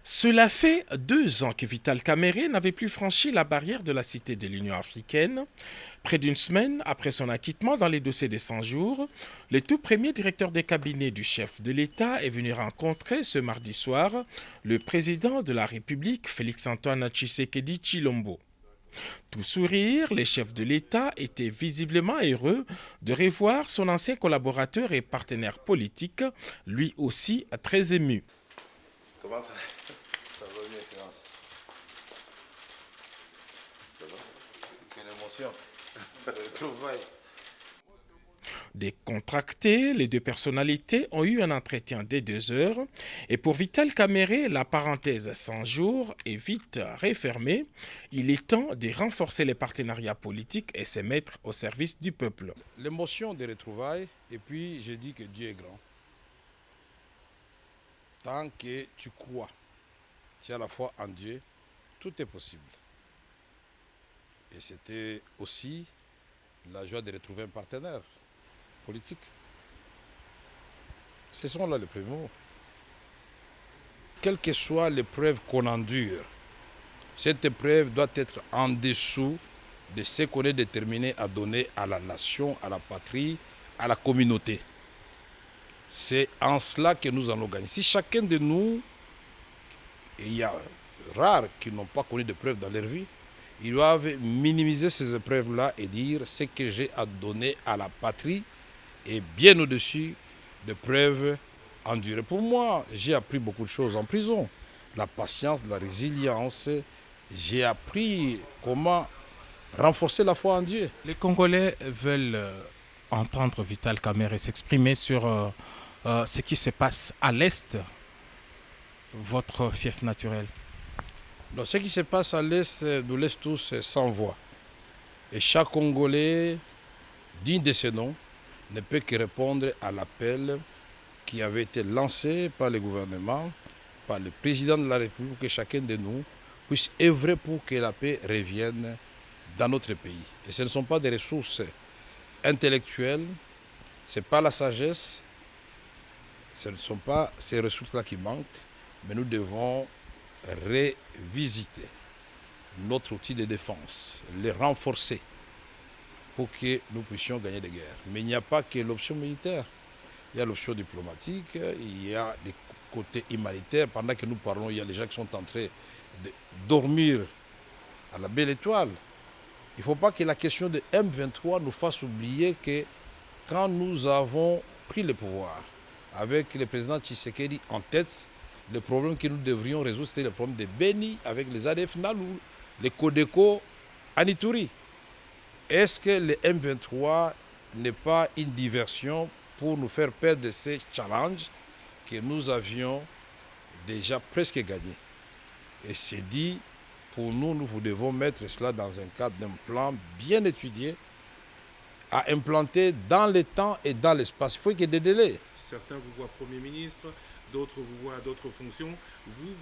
Cela fait 2 ans que Vital Kamerhe n'avait plus franchi la barrière de la Cité de l'Union africaine. Près d'une semaine après son acquittement dans les dossiers des 100 jours, le tout premier directeur des cabinets du chef de l'État est venu rencontrer ce mardi soir le président de la République, Félix-Antoine Tshisekedi Tshilombo. Tout sourire, les chefs de l'État étaient visiblement heureux de revoir son ancien collaborateur et partenaire politique, lui aussi très ému. Comment ça? Ça va bien, Excellence. Ça va? Quelle émotion. Trouvaille. Décontractés, les deux personnalités ont eu un entretien de 2 heures et pour Vital Kamerhe, la parenthèse 100 jours est vite refermée. Il est temps de renforcer les partenariats politiques et se mettre au service du peuple. L'émotion des retrouvailles, et puis je dis que Dieu est grand. Tant que tu crois, tu as à la foi en Dieu, tout est possible. Et c'était aussi la joie de retrouver un partenaire politique. Ce sont là les premiers mots. Quelle que soit l'épreuve qu'on endure, cette épreuve doit être en dessous de ce qu'on est déterminé à donner à la nation, à la patrie, à la communauté. C'est en cela que nous allons gagner. Si chacun de nous, et il y a rares qui n'ont pas connu d'épreuves dans leur vie, ils doivent minimiser ces épreuves-là et dire ce que j'ai à donner à la patrie est bien au-dessus des preuves endurées. Pour moi, j'ai appris beaucoup de choses en prison. La patience, la résilience. J'ai appris comment renforcer la foi en Dieu. Les Congolais veulent entendre Vital Kamerhe s'exprimer sur ce qui se passe à l'Est, votre fief naturel. Donc, ce qui se passe à l'Est, nous laisse tous sans voix. Et chaque Congolais, digne de ce nom, ne peut que répondre à l'appel qui avait été lancé par le gouvernement, par le président de la République, pour que chacun de nous puisse œuvrer pour que la paix revienne dans notre pays. Et ce ne sont pas des ressources intellectuelles, ce n'est pas la sagesse, ce ne sont pas ces ressources-là qui manquent, mais nous devons revisiter notre outil de défense, le renforcer pour que nous puissions gagner des guerres. Mais il n'y a pas que l'option militaire, il y a l'option diplomatique, il y a des côtés humanitaires. Pendant que nous parlons, il y a les gens qui sont en train de dormir à la belle étoile. Il ne faut pas que la question de M23 nous fasse oublier que quand nous avons pris le pouvoir, avec le président Tshisekedi en tête, le problème que nous devrions résoudre, c'était le problème de Beni avec les ADF Nalou, les Codeco Anituri. Est-ce que le M23 n'est pas une diversion pour nous faire perdre de ces challenges que nous avions déjà presque gagnés? Et c'est dit, pour nous, nous devons mettre cela dans un cadre d'un plan bien étudié, à implanter dans le temps et dans l'espace. Il faut qu'il y ait des délais. Certains vous voient Premier ministre, d'autres vous voient à d'autres fonctions. Vous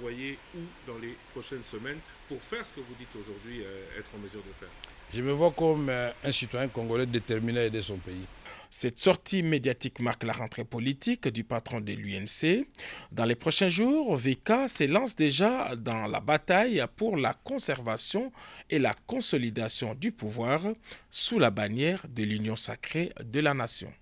voyez où dans les prochaines semaines pour faire ce que vous dites aujourd'hui être en mesure de faire? Je me vois comme un citoyen congolais déterminé à aider son pays. Cette sortie médiatique marque la rentrée politique du patron de l'UNC. Dans les prochains jours, VK se lance déjà dans la bataille pour la conservation et la consolidation du pouvoir sous la bannière de l'Union sacrée de la nation.